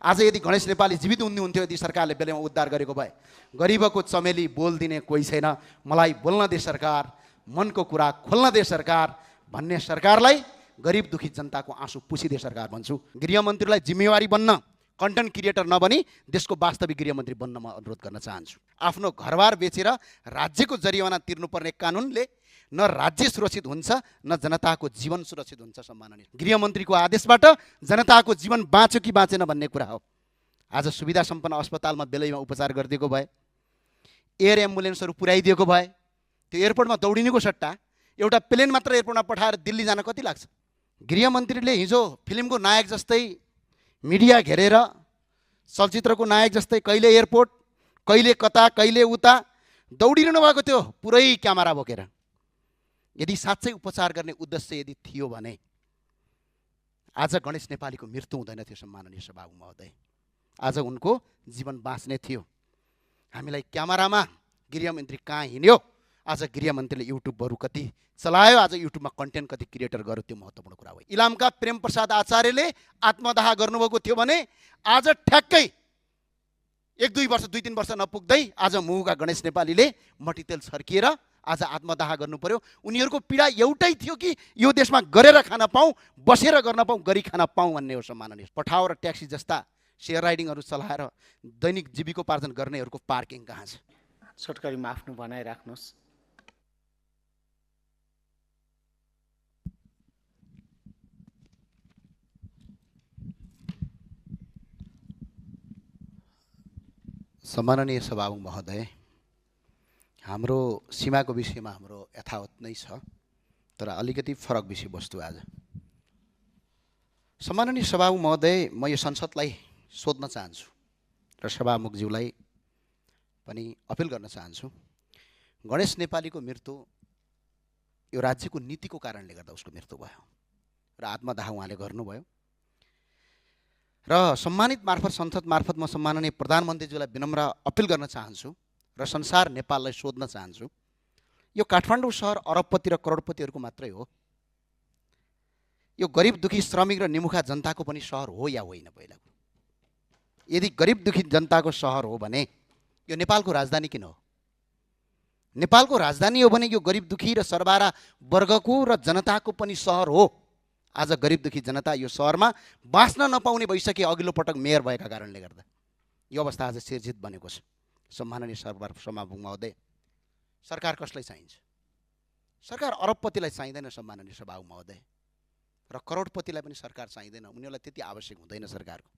आज यदि गणेश नेपाली जीवित हुनुहुन्थ्यो, यदि सरकारले बेलामा उद्धार गरेको भए, गरिबको चमेली बोलिदिने कोही छैन, मलाई बोल्न दे सरकार, मनको कुरा खोल्न दे सरकार भन्ने सरकारलाई गरिब दुखी जनताको आँसु पुछिदे सरकार भन्छु। गृहमन्त्रीलाई जिम्मेवारी बन्न, कन्टेन्ट क्रिएटर नबनी देशको वास्तविक गृहमन्त्री बन्न म अनुरोध गर्न चाहन्छु। आफ्नो घरबार बेचेर राज्यको जरिवाना तिर्नुपर्ने कानुनले न राज्य सुरक्षित हुन्छ, न जनताको जीवन सुरक्षित हुन्छ। सम्माननीय गृहमन्त्रीको आदेशबाट जनताको जीवन बाँच्यो कि बाँचेन भन्ने कुरा हो। आज सुविधा सम्पन्न अस्पतालमा बेलैमा उपचार गरिदिएको भए, एयर एम्बुलेन्सहरू पुर्याइदिएको भए, त्यो एयरपोर्टमा दौडिनुको सट्टा एउटा प्लेन मात्र एयरपोर्टमा पठाएर दिल्ली जान कति लाग्छ? गृहमन्त्रीले हिजो फिल्मको नायक जस्तै मिडिया घेरेर, चलचित्रको नायक जस्तै कहिले एयरपोर्ट, कहिले कता, कहिले उता दौडिरहनु भएको थियो पुरै क्यामेरा बोकेर। यदि साँच्चै उपचार गर्ने उद्देश्य यदि थियो भने आज गणेश नेपालीको मृत्यु हुँदैन थियो। सम्माननीय सभामुख महोदय, आज उनको जीवन बाँच्ने थियो। हामीलाई क्यामेरामा गृहमन्त्री कहाँ हिँड्यो, आज गृहमन्त्रीले युट्युबहरू कति चलायो, आज युट्युबमा कन्टेन्ट कति क्रिएटर गर्यो, त्यो महत्त्वपूर्ण कुरा हो। इलामका प्रेम प्रसाद आचार्यले आत्मदाह गर्नुभएको थियो भने आज ठ्याक्कै 1-2 वर्ष 2-3 वर्ष नपुग्दै आज मुहुका गणेश नेपालीले मट्टीतेल छर्किएर आज आत्मदाह गर्नु पर्यो। उनीहरूको पीडा एउटै थियो कि यो देशमा गरेर खान पाऊँ, बसेर गर्न पाऊँ, गरी खान पाऊँ भन्ने हो। सम्माननीय पठाओ र ट्याक्सी जस्ता सेयर राइडिङहरू चलाएर दैनिक जीविकोपार्जन गर्नेहरूको पार्किङ कहाँ छ? छोटकरीमा आफ्नो भनाइ राख्नुहोस्। सम्माननीय सभामुख महोदय, हाम्रो सीमाको विषयमा हाम्रो यथावत नै छ, तर अलिकति फरक विषयवस्तु आज। सम्माननीय सभामुख महोदय, म यो संसदलाई सोध्न चाहन्छु र सभामुखज्यूलाई पनि अपिल गर्न चाहन्छु। गणेश नेपालीको मृत्यु यो राज्यको नीतिको कारणले गर्दा उसको मृत्यु भयो र आत्मदाह उहाँले गर्नुभयो र सम्मानित मार्फत, संसद मार्फत म सम्माननीय प्रधानमन्त्रीज्यूलाई विनम्र अपिल गर्न चाहन्छु र संसार नेपाललाई सोध्न चाहन्छु। यो काठमाडौँ सहर अरबपति र करोडपतिहरूको मात्रै हो? यो गरिब दुखी श्रमिक र निमुखा जनताको पनि सहर हो या होइन? पहिला यदि गरिब दुखी जनताको सहर हो भने यो नेपालको राजधानी किन हो? नेपालको राजधानी हो भने यो गरिब दुखी र सरबारा वर्गको र जनताको पनि सहर हो। आज गरिब दुखी जनता यो सहरमा बाँच्न नपाउने भइसके अघिल्लो पटक मेयर भएका कारणले गर्दा यो अवस्था आज सिर्जित बनेको छ। सम्माननीय सभामुख महोदय, सरकार कसलाई चाहिन्छ? सरकार अरबपतिलाई चाहिँदैन सम्माननीय सभामुख महोदय, र करोडपतिलाई पनि सरकार चाहिँदैन। उनीहरूलाई त्यति आवश्यक हुँदैन सरकारको।